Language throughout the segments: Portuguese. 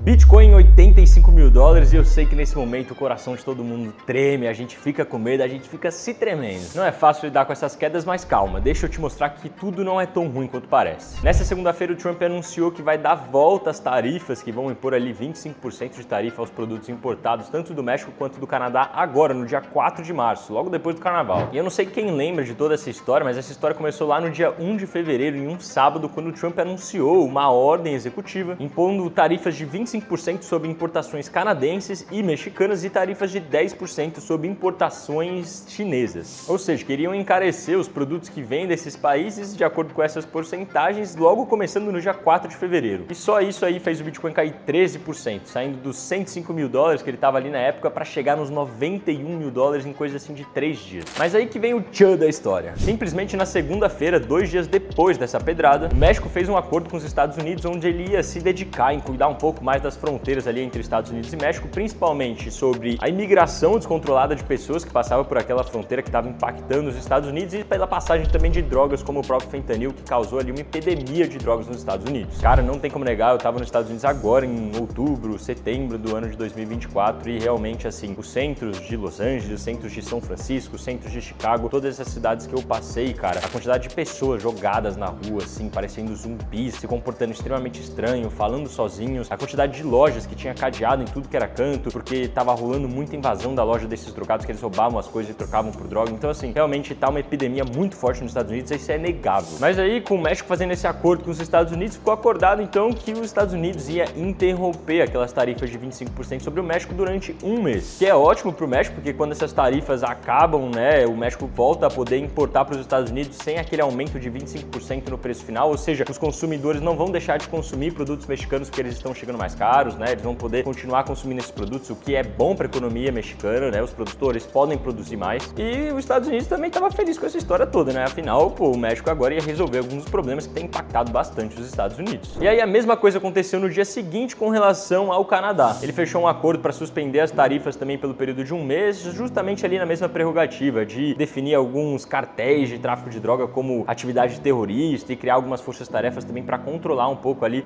Bitcoin em 85 mil dólares e eu sei que nesse momento o coração de todo mundo treme, a gente fica com medo, a gente fica se tremendo. Não é fácil lidar com essas quedas, mas calma, deixa eu te mostrar que tudo não é tão ruim quanto parece. Nessa segunda-feira o Trump anunciou que vai dar volta às tarifas, que vão impor ali 25% de tarifa aos produtos importados tanto do México quanto do Canadá agora, no dia 4 de março, logo depois do Carnaval. E eu não sei quem lembra de toda essa história, mas essa história começou lá no dia 1 de fevereiro, em um sábado, quando o Trump anunciou uma ordem executiva impondo tarifas de 25% sobre importações canadenses e mexicanas e tarifas de 10% sobre importações chinesas. Ou seja, queriam encarecer os produtos que vêm desses países de acordo com essas porcentagens, logo começando no dia 4 de fevereiro. E só isso aí fez o Bitcoin cair 13%, saindo dos 105 mil dólares que ele estava ali na época para chegar nos 91 mil dólares em coisa assim de 3 dias. Mas aí que vem o tchan da história. Simplesmente na segunda-feira, 2 dias depois dessa pedrada, o México fez um acordo com os Estados Unidos onde ele ia se dedicar em cuidar um pouco mais das fronteiras ali entre Estados Unidos e México, principalmente sobre a imigração descontrolada de pessoas que passavam por aquela fronteira que estava impactando os Estados Unidos e pela passagem também de drogas como o próprio fentanil, que causou ali uma epidemia de drogas nos Estados Unidos. Cara, não tem como negar, eu estava nos Estados Unidos agora em outubro, setembro do ano de 2024 e realmente assim, os centros de Los Angeles, os centros de São Francisco, os centros de Chicago, todas essas cidades que eu passei, cara, a quantidade de pessoas jogadas na rua, assim, parecendo zumbis, se comportando extremamente estranho, falando sozinhos, a quantidade de lojas que tinha cadeado em tudo que era canto, porque tava rolando muita invasão da loja desses drogados, que eles roubavam as coisas e trocavam por droga. Então assim, realmente tá uma epidemia muito forte nos Estados Unidos, isso é negável. Mas aí, com o México fazendo esse acordo com os Estados Unidos, ficou acordado então que os Estados Unidos ia interromper aquelas tarifas de 25% sobre o México durante um mês. Que é ótimo pro México, porque quando essas tarifas acabam, né, o México volta a poder importar para os Estados Unidos sem aquele aumento de 25% no preço final, ou seja, os consumidores não vão deixar de consumir produtos mexicanos porque eles estão chegando mais caros, né? Eles vão poder continuar consumindo esses produtos, o que é bom para a economia mexicana, né? Os produtores podem produzir mais. E os Estados Unidos também estava feliz com essa história toda, né? Afinal, pô, o México agora ia resolver alguns dos problemas que têm impactado bastante os Estados Unidos. E aí a mesma coisa aconteceu no dia seguinte com relação ao Canadá. Ele fechou um acordo para suspender as tarifas também pelo período de um mês, justamente ali na mesma prerrogativa de definir alguns cartéis de tráfico de droga como atividade terrorista e criar algumas forças-tarefas também para controlar um pouco ali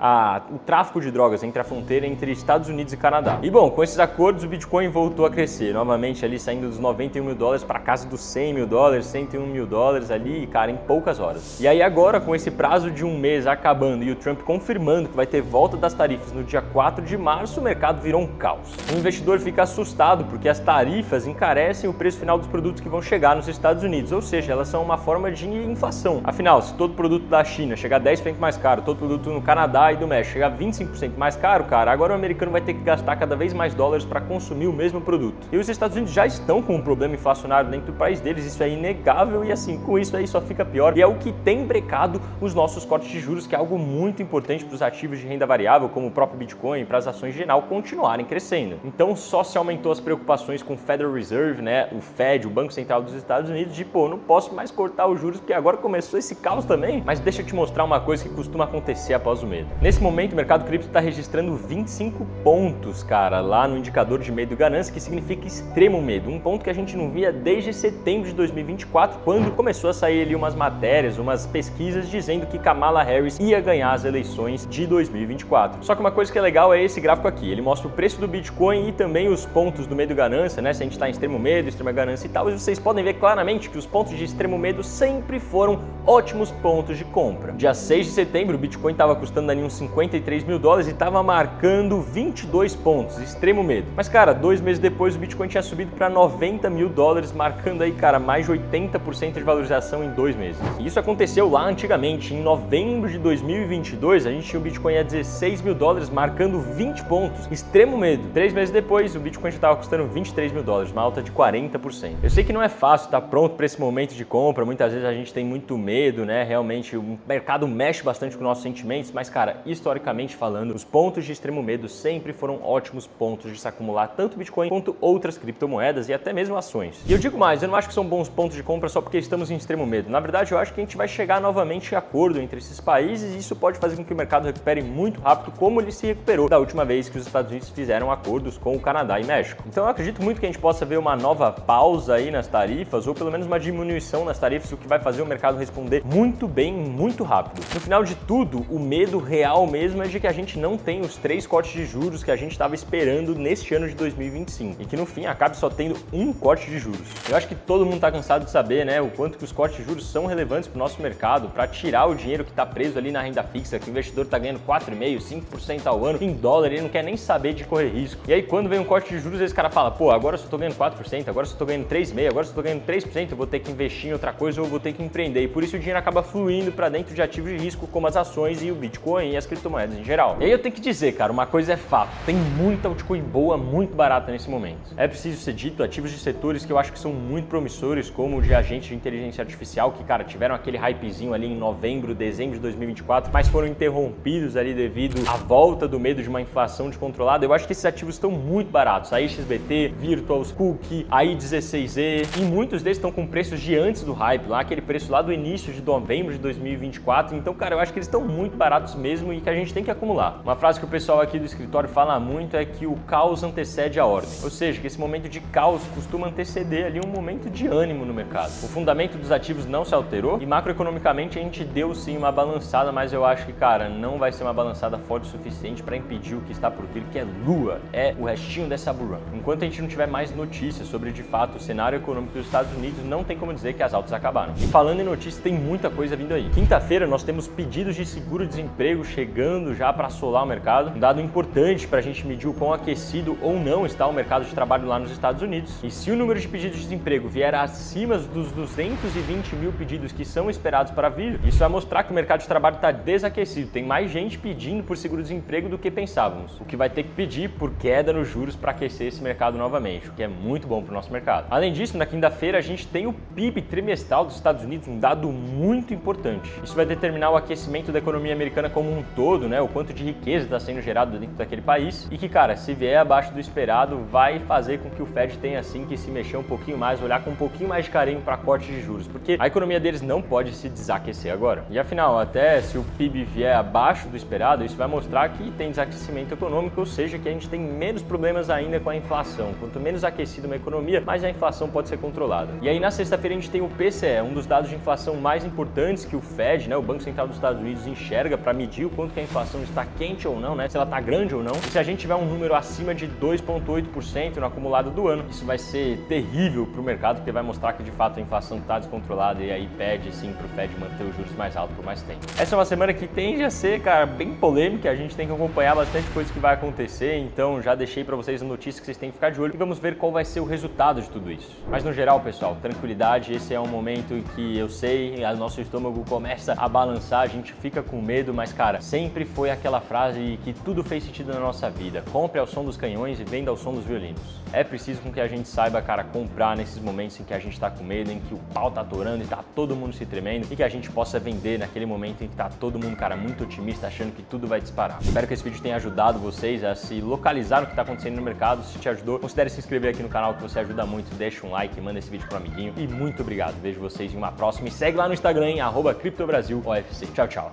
o tráfico de drogas entre a fronteira entre Estados Unidos e Canadá. E bom, com esses acordos o Bitcoin voltou a crescer, novamente ali saindo dos 91 mil dólares para casa dos 100 mil dólares, 101 mil dólares ali, cara, em poucas horas. E aí agora, com esse prazo de um mês acabando e o Trump confirmando que vai ter volta das tarifas no dia 4 de março, o mercado virou um caos. O investidor fica assustado porque as tarifas encarecem o preço final dos produtos que vão chegar nos Estados Unidos, ou seja, elas são uma forma de inflação. Afinal, se todo produto da China chegar 10% mais caro, todo produto no Canadá e do México chegar 25% mais caro, cara, agora o americano vai ter que gastar cada vez mais dólares para consumir o mesmo produto. E os Estados Unidos já estão com um problema inflacionário dentro do país deles, isso é inegável e assim, com isso aí só fica pior. E é o que tem brecado os nossos cortes de juros, que é algo muito importante para os ativos de renda variável, como o próprio Bitcoin, para as ações em geral continuarem crescendo. Então só se aumentou as preocupações com o Federal Reserve, né, o Fed, o Banco Central dos Estados Unidos, de pô, não posso mais cortar os juros porque agora começou esse caos também. Mas deixa eu te mostrar uma coisa que costuma acontecer após o medo. Nesse momento o mercado cripto está registrando 25 pontos, cara, lá no indicador de medo e ganância, que significa extremo medo, um ponto que a gente não via desde setembro de 2024, quando começou a sair ali umas matérias, umas pesquisas dizendo que Kamala Harris ia ganhar as eleições de 2024. Só que uma coisa que é legal é esse gráfico aqui, ele mostra o preço do Bitcoin e também os pontos do medo e ganância, né, se a gente está em extremo medo, extrema ganância e tal, e vocês podem ver claramente que os pontos de extremo medo sempre foram ótimos pontos de compra. Dia 6 de setembro, o Bitcoin estava custando ali uns 53 mil dólares e estava marcando 22 pontos, extremo medo. Mas, cara, 2 meses depois o Bitcoin tinha subido para 90 mil dólares, marcando aí, cara, mais de 80% de valorização em 2 meses. E isso aconteceu lá antigamente, em novembro de 2022, a gente tinha o Bitcoin a 16 mil dólares, marcando 20 pontos, extremo medo. 3 meses depois, o Bitcoin já estava custando 23 mil dólares, uma alta de 40%. Eu sei que não é fácil estar pronto para esse momento de compra, muitas vezes a gente tem muito medo, né, realmente o mercado mexe bastante com nossos sentimentos, mas, cara, historicamente falando, os pontos de extremo medo sempre foram ótimos pontos de se acumular tanto Bitcoin quanto outras criptomoedas e até mesmo ações. E eu digo mais, eu não acho que são bons pontos de compra só porque estamos em extremo medo. Na verdade, eu acho que a gente vai chegar novamente em acordo entre esses países e isso pode fazer com que o mercado recupere muito rápido, como ele se recuperou da última vez que os Estados Unidos fizeram acordos com o Canadá e México. Então eu acredito muito que a gente possa ver uma nova pausa aí nas tarifas ou pelo menos uma diminuição nas tarifas, o que vai fazer o mercado responder muito bem, muito rápido. No final de tudo, o medo real mesmo é de que a gente não tem os 3 cortes de juros que a gente estava esperando neste ano de 2025 e que no fim acabe só tendo um corte de juros. Eu acho que todo mundo está cansado de saber, né, o quanto que os cortes de juros são relevantes para o nosso mercado, para tirar o dinheiro que está preso ali na renda fixa, que o investidor está ganhando 4,5%, 5% ao ano em dólar, ele não quer nem saber de correr risco. E aí quando vem um corte de juros, esse cara fala, pô, agora eu só estou ganhando 4%, agora eu só estou ganhando 3,5%, agora eu só estou ganhando 3%, eu vou ter que investir em outra coisa ou eu vou ter que empreender. E por isso o dinheiro acaba fluindo para dentro de ativos de risco como as ações e o Bitcoin e as criptomoedas em geral. E aí eu tenho que dizer, cara, uma coisa é fato, tem muita altcoin boa, muito barata nesse momento. É preciso ser dito, ativos de setores que eu acho que são muito promissores, como o de agentes de inteligência artificial, que, cara, tiveram aquele hypezinho ali em novembro, dezembro de 2024, mas foram interrompidos ali devido à volta do medo de uma inflação descontrolada. Eu acho que esses ativos estão muito baratos. A XBT, Virtuals, Cookie, a I16Z, e muitos deles estão com preços de antes do hype, lá aquele preço lá do início de novembro de 2024. Então, cara, eu acho que eles estão muito baratos mesmo e que a gente tem que acumular. Uma frase que o pessoal aqui do escritório fala muito é que o caos antecede a ordem. Ou seja, que esse momento de caos costuma anteceder ali um momento de ânimo no mercado. O fundamento dos ativos não se alterou e macroeconomicamente a gente deu sim uma balançada, mas eu acho que, cara, não vai ser uma balançada forte o suficiente para impedir o que está por vir, que é lua, é o restinho dessa bull run. Enquanto a gente não tiver mais notícias sobre, de fato, o cenário econômico dos Estados Unidos, não tem como dizer que as altas acabaram. E falando em notícias, tem muita coisa vindo aí. Quinta-feira nós temos pedidos de seguro-desemprego chegando já para assolar o mercado, um dado importante para a gente medir o quão aquecido ou não está o mercado de trabalho lá nos Estados Unidos. E se o número de pedidos de desemprego vier acima dos 220 mil pedidos que são esperados para vir, isso vai mostrar que o mercado de trabalho está desaquecido. Tem mais gente pedindo por seguro-desemprego do que pensávamos, o que vai ter que pedir por queda nos juros para aquecer esse mercado novamente, o que é muito bom para o nosso mercado. Além disso, na quinta-feira a gente tem o PIB trimestral dos Estados Unidos, um dado muito importante. Isso vai determinar o aquecimento da economia americana como um todo, né? O quanto de riqueza está sendo gerado dentro daquele país e que, cara, se vier abaixo do esperado, vai fazer com que o Fed tenha assim que se mexer um pouquinho mais, olhar com um pouquinho mais de carinho para corte de juros, porque a economia deles não pode se desaquecer agora. E afinal, até se o PIB vier abaixo do esperado, isso vai mostrar que tem desaquecimento econômico, ou seja, que a gente tem menos problemas ainda com a inflação. Quanto menos aquecida uma economia, mais a inflação pode ser controlada. E aí na sexta-feira a gente tem o PCE, um dos dados de inflação mais importantes que o Fed, né, o Banco Central dos Estados Unidos, enxerga para medir o quanto que a inflação está quente ou não, né, se ela está grande ou não. E se a gente tiver um número acima de 2,8% no acumulado do ano, isso vai ser terrível para o mercado, porque vai mostrar que de fato a inflação está descontrolada e aí pede sim para o Fed manter os juros mais altos por mais tempo. Essa é uma semana que tende a ser, cara, bem polêmica, a gente tem que acompanhar bastante coisa que vai acontecer, então já deixei para vocês a notícia que vocês têm que ficar de olho e vamos ver qual vai ser o resultado de tudo isso. Mas no geral, pessoal, tranquilidade, esse é um momento em que eu sei, o nosso estômago começa a balançar, a gente fica com medo, mas cara, sempre foi aquela frase que tudo fez sentido na nossa vida: compre ao som dos canhões e venda ao som dos violinos. É preciso com que a gente saiba, cara, comprar nesses momentos em que a gente tá com medo, em que o pau tá atorando e tá todo mundo se tremendo, e que a gente possa vender naquele momento em que tá todo mundo, cara, muito otimista, achando que tudo vai disparar. Espero que esse vídeo tenha ajudado vocês a se localizar no que tá acontecendo no mercado. Se te ajudou, considere se inscrever aqui no canal, que você ajuda muito. Deixa um like, manda esse vídeo pro amiguinho e muito obrigado. Vejo vocês em uma próxima e segue lá no Instagram em @CryptoBrasilOFC. Tchau, tchau.